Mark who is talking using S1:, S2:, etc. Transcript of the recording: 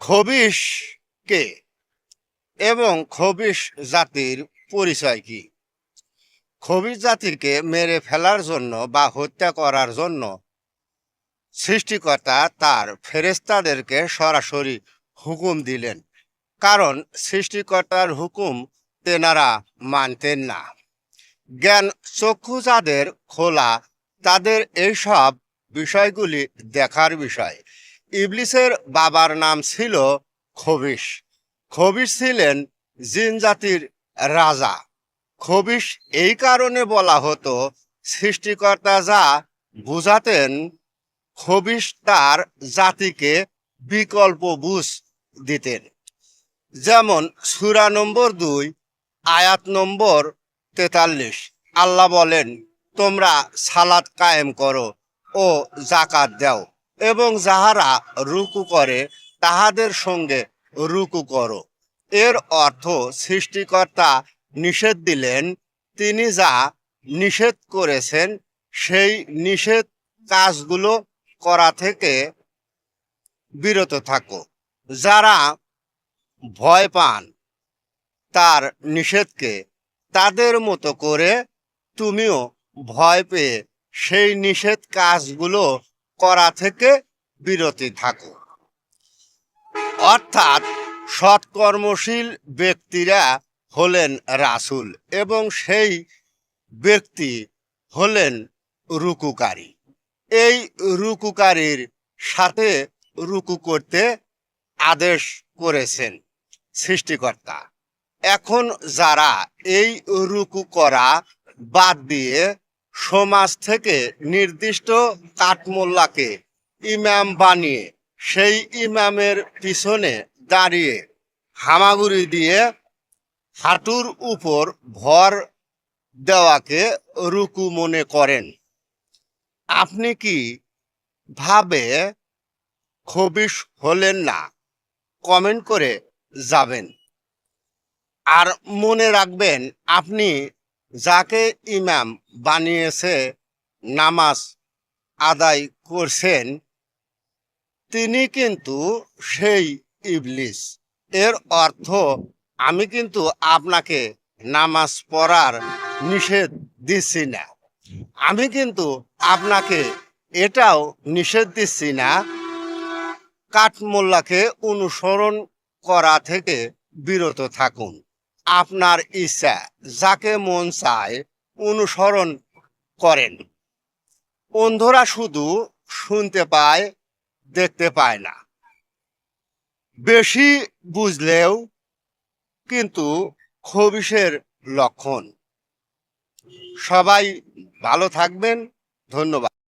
S1: খবিশ কে এবং খবিশ জাতির পরিচয় কি? খবিশ জাতিকে মেরে ফেলার জন্য বা হত্যা করার জন্য সৃষ্টিকর্তা তার ফেরেশতাদেরকে সরাসরি হুকুম দিলেন, কারণ সৃষ্টিকর্তার হুকুম তেনারা মানতেন না। জ্ঞান চক্ষু যাদের খোলা, তাদের এইসব বিষয়গুলি দেখার বিষয়। ইবলিসের বাবার নাম ছিল খবিশ। খবিশ ছিলেন জিন জাতির রাজা। খবিশ এই কারণে বলা হতো, সৃষ্টিকর্তা যা বুঝাতেন, খবিশ তার জাতিকে বিকল্প বুঝ দিতেন। যেমন সূরা নম্বর 2 আয়াত নম্বর 43, আল্লাহ বলেন, তোমরা সালাত কায়েম করো ও জাকাত দাও এবং যাহারা রুকু করে তাহাদের সঙ্গে রুকু করো। এর অর্থ সৃষ্টিকর্তা নিষেধ দিলেন, তিনি যা নিষেধ করেছেন সেই নিষেধ কাজগুলো করা থেকে বিরত থাকো। যারা ভয় পান তার নিষেধকে, তাদের মতো করে তুমিও ভয় পেয়ে সেই নিষেধ কাজগুলো করা থেকে বিরতি থাকো। অর্থাৎ সৎকর্মশীল ব্যক্তিরা হলেন রাসূল এবং সেই ব্যক্তি হলেন রুকুকারী। এই রুকুকারীর সাথে রুকু করতে আদেশ করেছেন সৃষ্টিকর্তা। এখন যারা এই রুকু করা বাদ দিয়ে সমাজ থেকে নির্দিষ্ট কাঠমোল্লাকে ইমাম বানিয়ে সেই ইমামের পিছনে দাঁড়িয়ে হামাগুড়ি দিয়ে হাঁটুর উপর ভর দেওয়াকে রুকু মনে করেন, আপনি কি ভাবে খবিশ হলেন না? কমেন্ট করে যাবেন। আর মনে রাখবেন, আপনি যাকে ইমাম বানিয়েছে নামাজ আদায় করছেন, তিনি কিন্তু সেই ইবলিস। এর অর্থ আমি কিন্তু আপনাকে নামাজ পড়ার নিষেধ দিচ্ছি না। আমি কিন্তু আপনাকে এটাও নিষেধ দিচ্ছি না কাঠমোল্লাকে অনুসরণ করা থেকে বিরত থাকুন। আপনার ইচ্ছা, যাকে মন চায় অনুসরণ করেন। অন্ধরা শুধু শুনতে পায়, দেখতে পায় না। বেশি বুঝলেও কিন্তু খবিশের লক্ষণ। সবাই ভালো থাকবেন। ধন্যবাদ।